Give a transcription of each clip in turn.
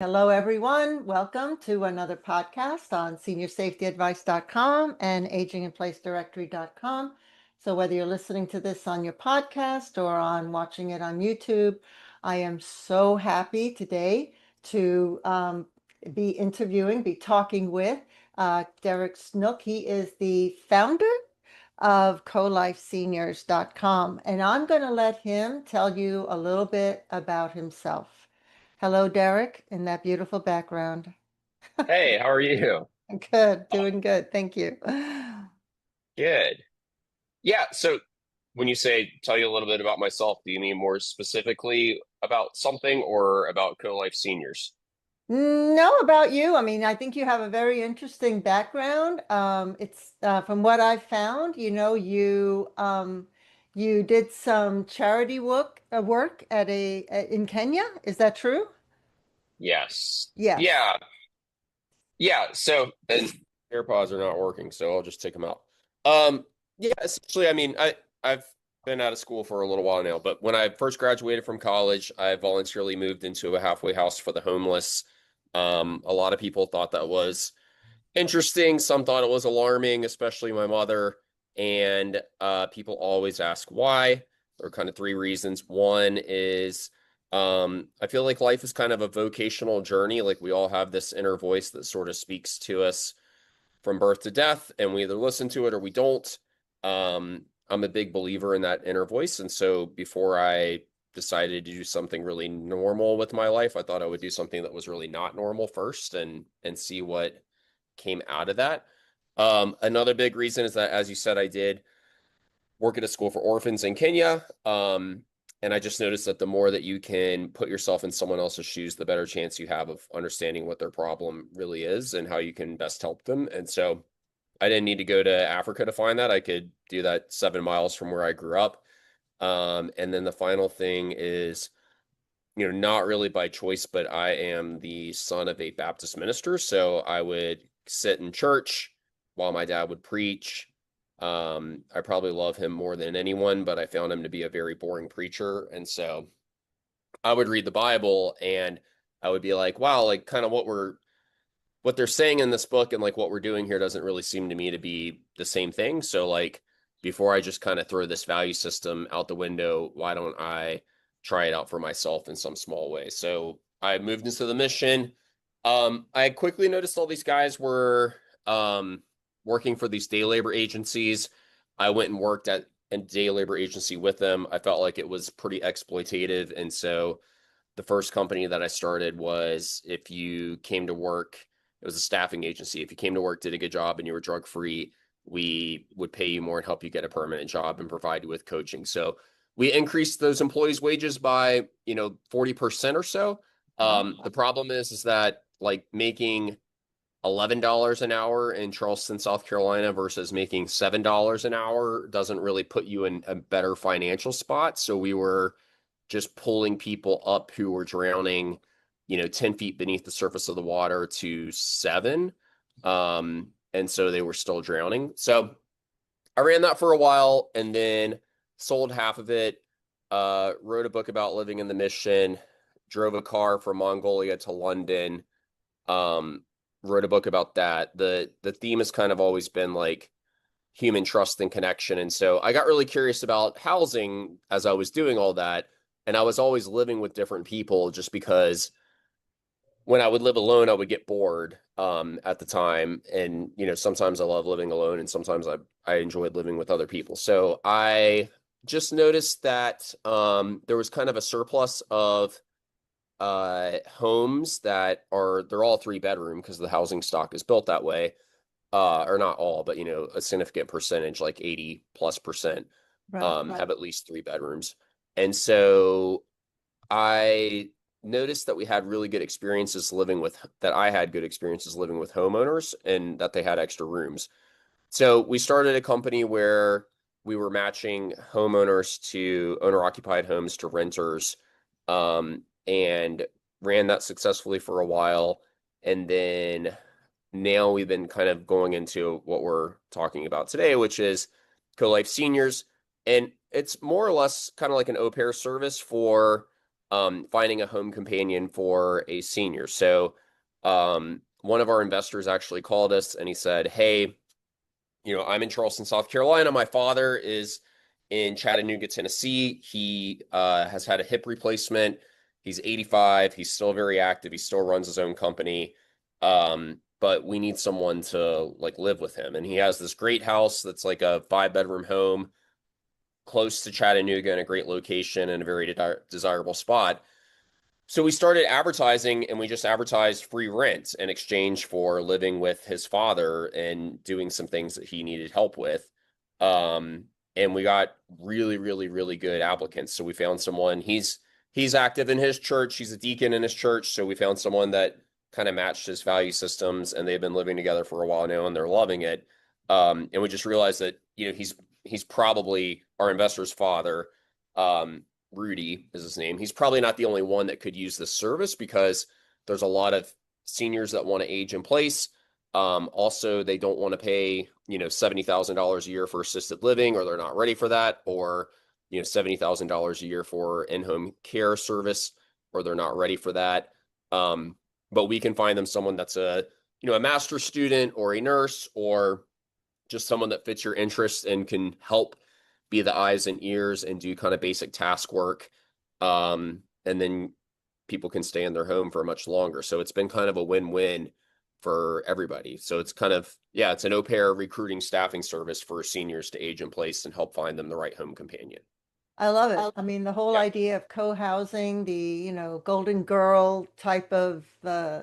Hello, everyone. Welcome to another podcast on seniorsafetyadvice.com and aginginplacedirectory.com. So whether you're listening to this on your podcast or on watching it on YouTube, I am so happy today to be talking with Derek Snook. He is the founder of CoLifeSeniors.com, and I'm going to let him tell you a little bit about himself. Hello, Derek, in that beautiful background. Hey, how are you? Good, Oh, doing good. Thank you. good. Yeah, so when you say tell you a little bit about myself, do you mean more specifically about something or about Co-Life Seniors? Know about you. I mean, I think you have a very interesting background. It's from what I've found, you did some charity work in Kenya. Is that true? Yes. Yes. Yeah, and AirPods are not working, so I'll just take them out. Um, yeah, essentially, I've been out of school for a little while now, but when I first graduated from college, I voluntarily moved into a halfway house for the homeless. A lot of people thought that was interesting. Some thought it was alarming, especially my mother. And people always ask why. There are kind of three reasons. One is I feel like life is kind of a vocational journey. Like we all have this inner voice that sort of speaks to us from birth to death, and we either listen to it or we don't. I'm a big believer in that inner voice. And so before I decided to do something really normal with my life, I thought I would do something that was really not normal first and see what came out of that. Another big reason is that, as you said, I did work at a school for orphans in Kenya. And I just noticed that the more that you can put yourself in someone else's shoes, the better chance you have of understanding what their problem really is and how you can best help them. And so I didn't need to go to Africa to find that. I could do that 7 miles from where I grew up. And then the final thing is, not really by choice, but I am the son of a Baptist minister. So I would sit in church while my dad would preach. I probably love him more than anyone, but I found him to be a very boring preacher. And so I would read the Bible and I would be like, wow, like kind of what they're saying in this book and like what we're doing here doesn't really seem to me to be the same thing. So like before I just kind of throw this value system out the window, why don't I try it out for myself in some small way? So I moved into the mission. I quickly noticed all these guys were working for these day labor agencies. I went and worked at a day labor agency with them. I felt like it was pretty exploitative. And so the first company that I started was if you came to work, it was a staffing agency. If you came to work, did a good job, and you were drug free, we would pay you more and help you get a permanent job and provide you with coaching. So we increased those employees' wages by 40% or so. Wow. The problem is that like making $11 an hour in Charleston, South Carolina versus making $7 an hour doesn't really put you in a better financial spot. So we were just pulling people up who were drowning, 10 feet beneath the surface of the water to seven. And so they were still drowning. So I ran that for a while and then sold half of it, wrote a book about living in the mission, drove a car from Mongolia to London, um, wrote a book about that. The theme has kind of always been like human trust and connection. And so I got really curious about housing as I was doing all that. And I was always living with different people just because when I would live alone, I would get bored at the time. And, sometimes I love living alone and sometimes I enjoyed living with other people. So I just noticed that there was kind of a surplus of homes they're all 3 bedroom because the housing stock is built that way, or not all, but a significant percentage, like 80+%, Right, have right. at least 3 bedrooms. And so I noticed that we had really good experiences living with that. I had good experiences living with homeowners and that they had extra rooms. So we started a company where we were matching homeowners to owner occupied homes to renters, and ran that successfully for a while. And then now we've been kind of going into what we're talking about today, which is CoLife Seniors. And it's more or less kind of like an au pair service for finding a home companion for a senior. So one of our investors actually called us and he said, "Hey, I'm in Charleston, South Carolina. My father is in Chattanooga, Tennessee. He has had a hip replacement. He's 85. He's still very active. He still runs his own company. But we need someone to like live with him. And he has this great house that's like a 5 bedroom home close to Chattanooga in a great location and a very desirable spot. So we started advertising and we just advertised free rent in exchange for living with his father and doing some things that he needed help with. Um, and we got really, really, really good applicants. So we found someone, he's active in his church, he's a deacon in his church. So we found someone that kind of matched his value systems and they've been living together for a while now and they're loving it. And we just realized that, he's probably our investor's father. Rudy is his name. He's probably not the only one that could use this service because there's a lot of seniors that want to age in place. Also, they don't want to pay, $70,000 a year for assisted living, or they're not ready for that, or, $70,000 a year for in-home care service, or they're not ready for that. But we can find them someone that's a master's student or a nurse or just someone that fits your interests and can help be the eyes and ears and do kind of basic task work. And then people can stay in their home for much longer. So it's been kind of a win-win for everybody. So it's kind of, yeah, it's an au pair recruiting staffing service for seniors to age in place and help find them the right home companion. I love it. I mean, the whole Yeah. idea of co-housing, golden girl type of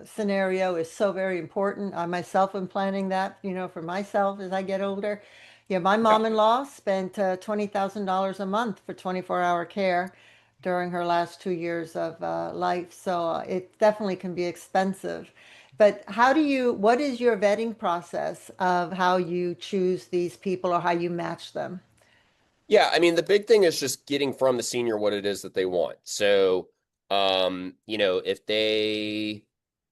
scenario is so very important. I myself am planning that, for myself as I get older. Yeah, my Yeah. mom-in-law spent $20,000 a month for 24-hour care during her last 2 years of life. So it definitely can be expensive. But what is your vetting process of how you choose these people or how you match them? Yeah, I mean, the big thing is just getting from the senior what it is that they want. So, if they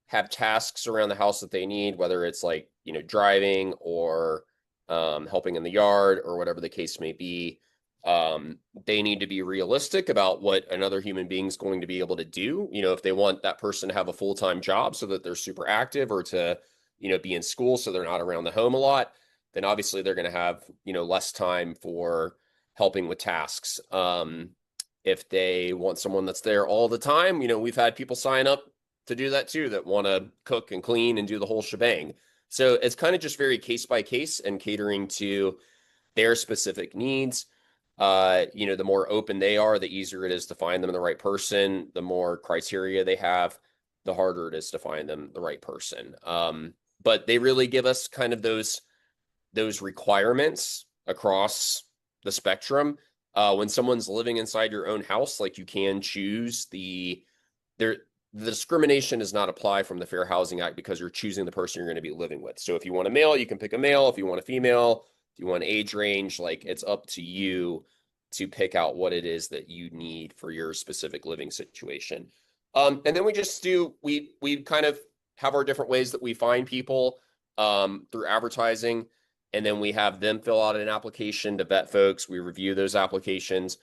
have tasks around the house that they need, whether it's like, driving or helping in the yard or whatever the case may be, they need to be realistic about what another human being is going to be able to do. If they want that person to have a full-time job so that they're super active or to, be in school so they're not around the home a lot, then obviously they're going to have, less time for helping with tasks. If they want someone that's there all the time, we've had people sign up to do that too that want to cook and clean and do the whole shebang. So it's kind of just very case by case and catering to their specific needs. The more open they are, the easier it is to find them the right person. The more criteria they have, the harder it is to find them the right person. But they really give us kind of those requirements across the spectrum. When someone's living inside your own house, like you can choose there the discrimination does not apply from the Fair Housing Act because you're choosing the person you're going to be living with. So if you want a male, you can pick a male. If you want a female, if you want age range, like it's up to you to pick out what it is that you need for your specific living situation. And then we kind of have our different ways that we find people through advertising. And then we have them fill out an application to vet folks. We review those applications.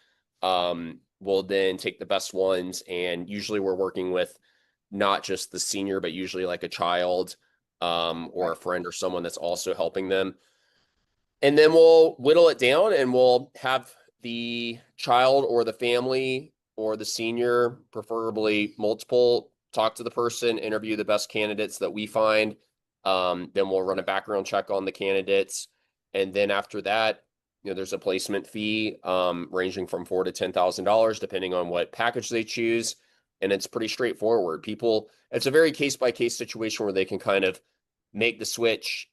We'll then take the best ones, and usually we're working with not just the senior, but usually like a child or Right. a friend or someone that's also helping them. And then we'll whittle it down and we'll have the child or the family or the senior, preferably multiple, talk to the person, interview the best candidates that we find. Then we'll run a background check on the candidates. And then after that, there's a placement fee ranging from $4,000 to $10,000, depending on what package they choose. And it's pretty straightforward. It's a very case by case situation where they can kind of make the switch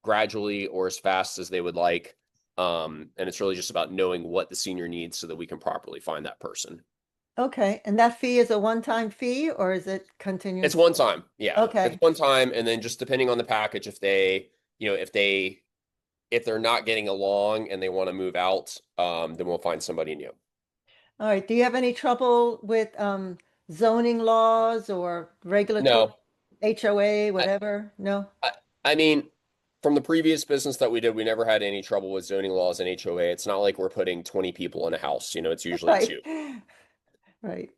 gradually or as fast as they would like. And it's really just about knowing what the senior needs so that we can properly find that person. Okay, and that fee is a one-time fee or is it It's continuous? one time. Yeah. It's Okay. one time. And then just depending on the package, if they're not getting along and they want to move out, then we'll find somebody new. All right. Do you have any trouble with zoning laws or regulatory No, HOA, I, whatever? No? I, I mean, from the previous business that we did, we never had any trouble with zoning laws and HOA. It's not like we're putting 20 people in a house, it's usually Right. two. Right.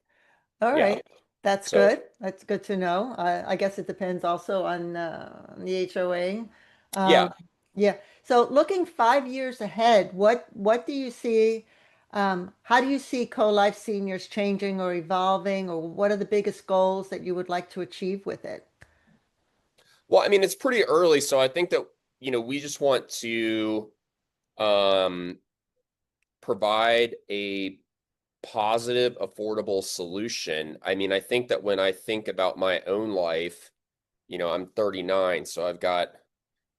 All Yeah. right. That's So good. That's good to know. I guess it depends also on the HOA. yeah. Um, yeah. So looking 5 years ahead, what do you see? How do you see Co-Life Seniors changing or evolving, or what are the biggest goals that you would like to achieve with it? Well, I mean, it's pretty early, so I think that, we just want to um provide a positive, affordable solution. I mean, I think that when I think about my own life, I'm 39, so I've got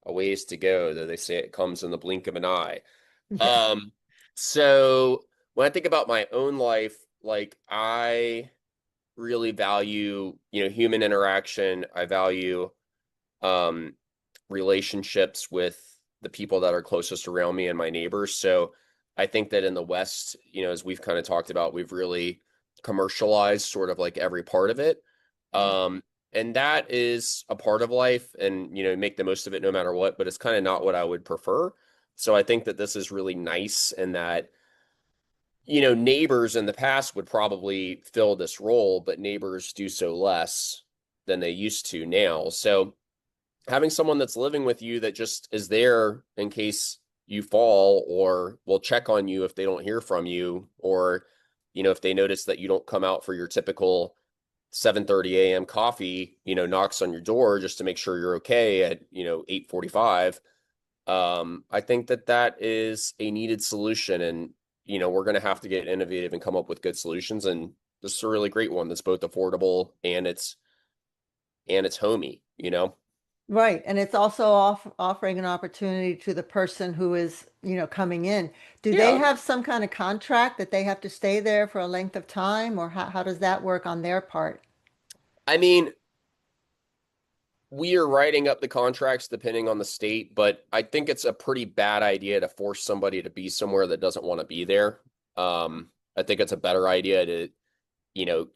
a ways to go, though they say it comes in the blink of an eye. Yeah. Um, so when I think about my own life, like I really value, human interaction. I value um relationships with the people that are closest around me and my neighbors. So I think that in the West, as we've kind of talked about, we've really commercialized sort of like every part of it. Yeah. Um, and that is a part of life and, make the most of it no matter what, but it's kind of not what I would prefer. So I think that this is really nice and that, neighbors in the past would probably fill this role, but neighbors do so less than they used to now. So having someone that's living with you that just is there in case you fall or will check on you if they don't hear from you or if they notice that you don't come out for your typical 7:30 a.m. coffee, knocks on your door just to make sure you're okay at 8:45. I think that that is a needed solution and we're going to have to get innovative and come up with good solutions and this is a really great one that's both affordable and it's homey. Right. And it's also offering an opportunity to the person who is, coming in. Do they Yeah. have some kind of contract that they have to stay there for a length of time, or how does that work on their part? I mean, we are writing up the contracts depending on the state, but I think it's a pretty bad idea to force somebody to be somewhere that doesn't want to be there. I think it's a better idea to, you know,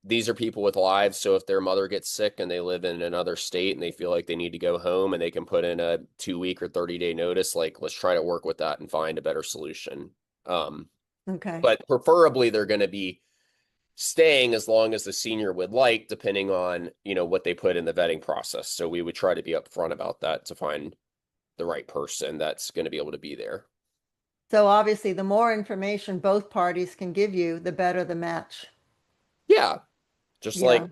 these are people with lives. So if their mother gets sick and they live in another state and they feel like they need to go home and they can put in a 2 week or 30-day notice, like let's try to work with that and find a better solution. Um, Okay. but preferably they're going to be staying as long as the senior would like, depending on, what they put in the vetting process. So we would try to be upfront about that to find the right person that's going to be able to be there. So obviously, the more information both parties can give you, the better the match. Yeah, just Yeah, like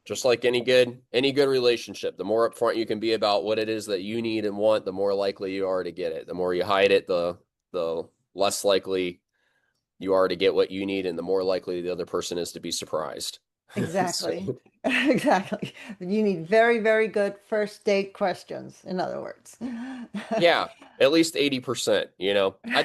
just like any good relationship, the more upfront you can be about what it is that you need and want, the more likely you are to get it. The more you hide it, the less likely you are to get what you need, and the more likely the other person is to be surprised. So exactly. Exactly. You need very, very good first date questions, in other words. yeah, at least 80%, I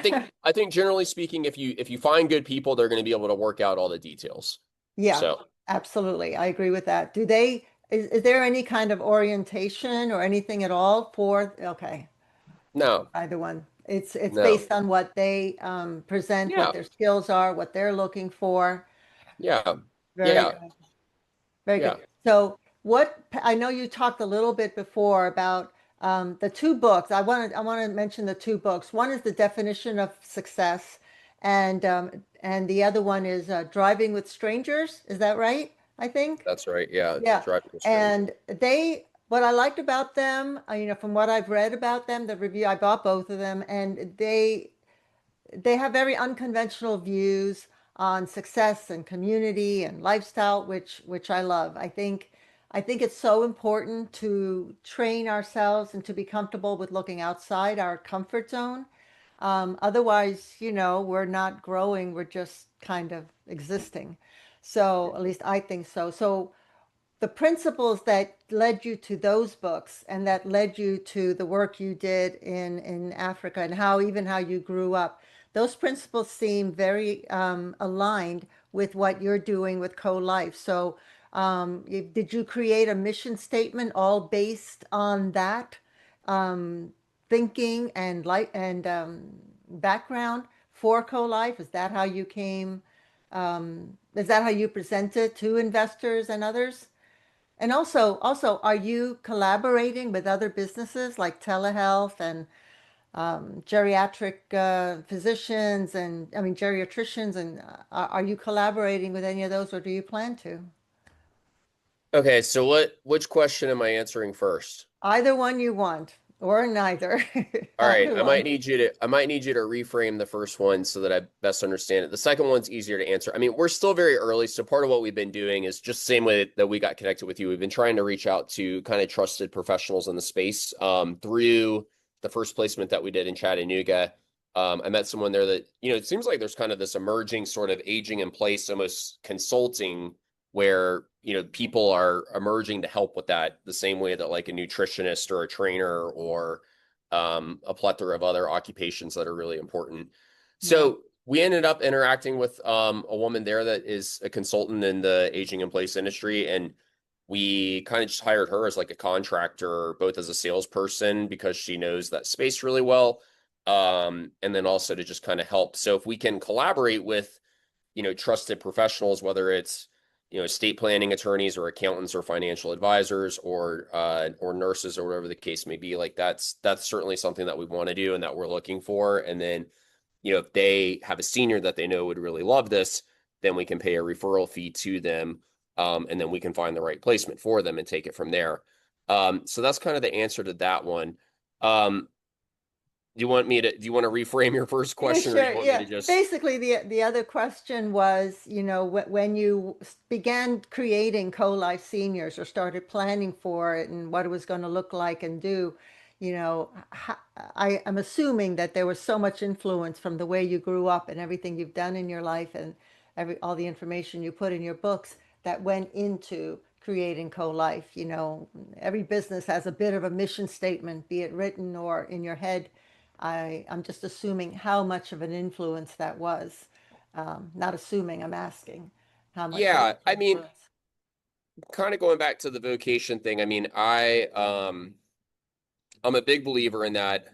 think generally speaking, if you find good people, they're going to be able to work out all the details. Yeah, So absolutely. I agree with that. Is there any kind of orientation or anything at all for, okay, no, either one? It's no. based on what they present, what Yeah, their skills are, what they're looking for. yeah, Very yeah, good. Very good. yeah. So I know you talked a little bit before about the two books. I want to mention the two books. One is the definition of success, and the other one is Driving with Strangers. Is that right? I think. That's right. Yeah, Yeah. driving a stranger. And what I liked about them, from what I've read about them, the review, I bought both of them, and they have very unconventional views on success and community and lifestyle, which I love. I think it's so important to train ourselves and to be comfortable with looking outside our comfort zone. Otherwise, we're not growing, we're just kind of existing. So at least I think so. So the principles that led you to those books and that led you to the work you did in Africa and how you grew up, those principles seem very aligned with what you're doing with co-life. So, did you create a mission statement all based on that thinking and background for co-life? Is that how you came? Is that how you present it to investors and others? And also, are you collaborating with other businesses like telehealth and geriatric physicians and I mean geriatricians, and are you collaborating with any of those, or do you plan to? Okay, so which question am I answering first? Either one you want, or neither. All right, Either one. I might need you to reframe the first one so that I best understand it. The second one's easier to answer. I mean, we're still very early, so part of what we've been doing is just the same way that we got connected with you. We've been trying to reach out to kind of trusted professionals in the space. Through the first placement that we did in Chattanooga, I met someone there that, it seems like there's kind of this emerging sort of aging in place, almost consulting where, people are emerging to help with that the same way that like a nutritionist or a trainer or a plethora of other occupations that are really important. Yeah. So we ended up interacting with a woman there that is a consultant in the aging in place industry, and we kind of just hired her as like a contractor, both as a salesperson because she knows that space really well, and then also to just kind of help. So if we can collaborate with trusted professionals, whether it's estate planning attorneys or accountants or financial advisors or nurses or whatever the case may be, like that's certainly something that we want to do and that we're looking for. And then if they have a senior that they know would really love this, then we can pay a referral fee to them, and then we can find the right placement for them and take it from there. So that's kind of the answer to that one. Um, do you want to reframe your first Yeah, question, or do you sure. want me Yeah. to just? Basically, the other question was, when you began creating CoLife Seniors or started planning for it and what it was going to look like and do, I am assuming that there was so much influence from the way you grew up and everything you've done in your life and all the information you put in your books that went into creating CoLife. Every business has a bit of a mission statement, be it written or in your head. I'm just assuming how much of an influence that was. Not assuming, I'm asking how much that Yeah, was an I mean, influence. kind of going back to the vocation thing. I mean, I'm a big believer in that.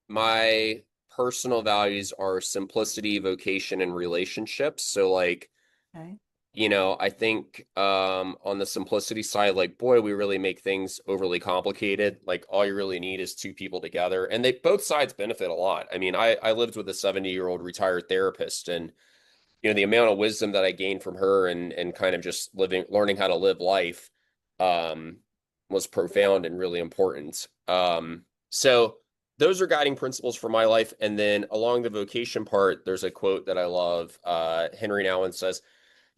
My personal values are simplicity, vocation, and relationships. So like, Okay. I think on the simplicity side, like, boy, we really make things overly complicated. Like all you really need is two people together, and they both sides benefit a lot. I mean, I lived with a 70-year-old retired therapist, and the amount of wisdom that I gained from her and kind of just learning how to live life um, was profound and really important. So those are guiding principles for my life. And then along the vocation part, there's a quote that I love. Henry Nouwen says,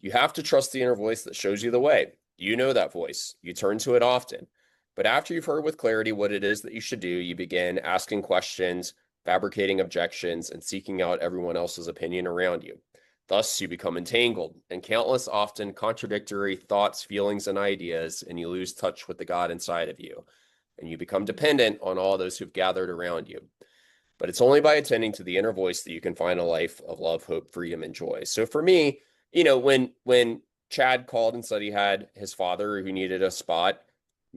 "You have to trust the inner voice that shows you the way. You know that voice. You turn to it often. But after you've heard with clarity what it is that you should do, you begin asking questions, fabricating objections, and seeking out everyone else's opinion around you. Thus, you become entangled in countless, often contradictory thoughts, feelings, and ideas, and you lose touch with the God inside of you. And you become dependent on all those who've gathered around you. But it's only by attending to the inner voice that you can find a life of love, hope, freedom, and joy." So for me, when Chad called and said he had his father who needed a spot,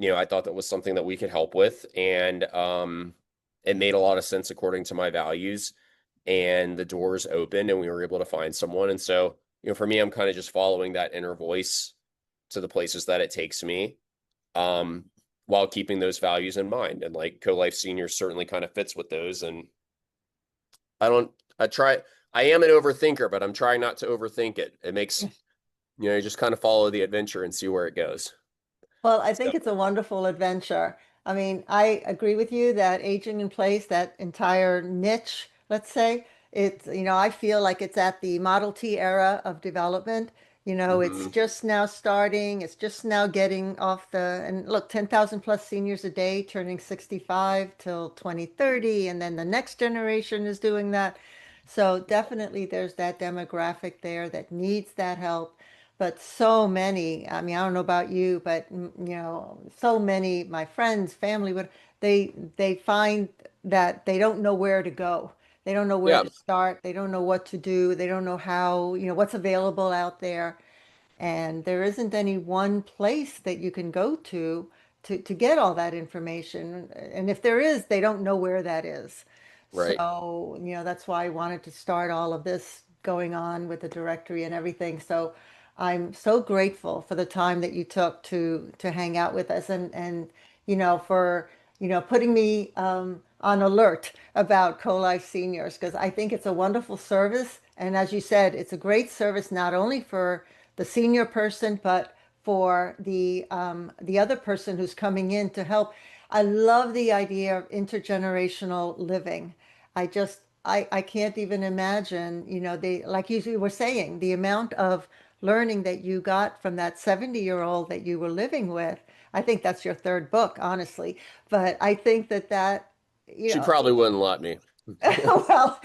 I thought that was something that we could help with, and it made a lot of sense according to my values, and the doors opened, and we were able to find someone. And so, for me, I'm kind of just following that inner voice to the places that it takes me, um, while keeping those values in mind. And like Co-Life Seniors certainly kind of fits with those. And I don't, I try, I am an overthinker, but I'm trying not to overthink it. It makes, you just kind of follow the adventure and see where it goes. Well, I So, think it's a wonderful adventure. I mean, I agree with you that aging in place, that entire niche, let's say, I feel like it's at the Model T era of development. It's mhm. just now starting, it's just now getting off and look, 10,000 plus seniors a day turning 65 till 2030, and then the next generation is doing that. So definitely there's that demographic there that needs that help. But so many, I mean, I don't know about you, but so many, my friends, family, would they find that they don't know where to go. They don't know where Yeah, to start. They don't know what to do. They don't know how, what's available out there. And there isn't any one place that you can go to get all that information. And if there is, they don't know where that is. right. So, that's why I wanted to start all of this going on with the directory and everything. So I'm so grateful for the time that you took to hang out with us and for putting me on alert about CoLife Seniors because I think it's a wonderful service. And as you said, it's a great service not only for the senior person, but for the other person who's coming in to help. I love the idea of intergenerational living. I can't even imagine, like you were saying, the amount of learning that you got from that 70-year-old that you were living with. I think that's your third book, honestly. But I think that, you She know, probably wouldn't let me. well,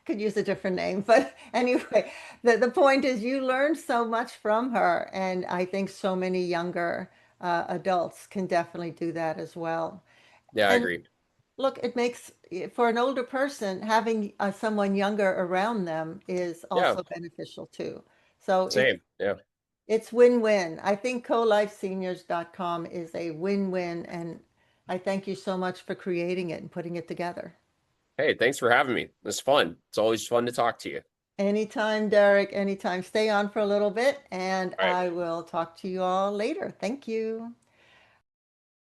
could use a different name. But anyway, the point is you learned so much from her. And I think so many younger adults can definitely do that as well. Yeah, I And agree. look, it makes for an older person, having someone younger around them is Yeah, also beneficial too. So same. Yeah. it's win-win. I think CoLifeSeniors.com is a win-win, and I thank you so much for creating it and putting it together. Hey, thanks for having me. It's fun. It's always fun to talk to you. Anytime, Derek, anytime. Stay on for a little bit, and All right. I will talk to you all later. Thank you.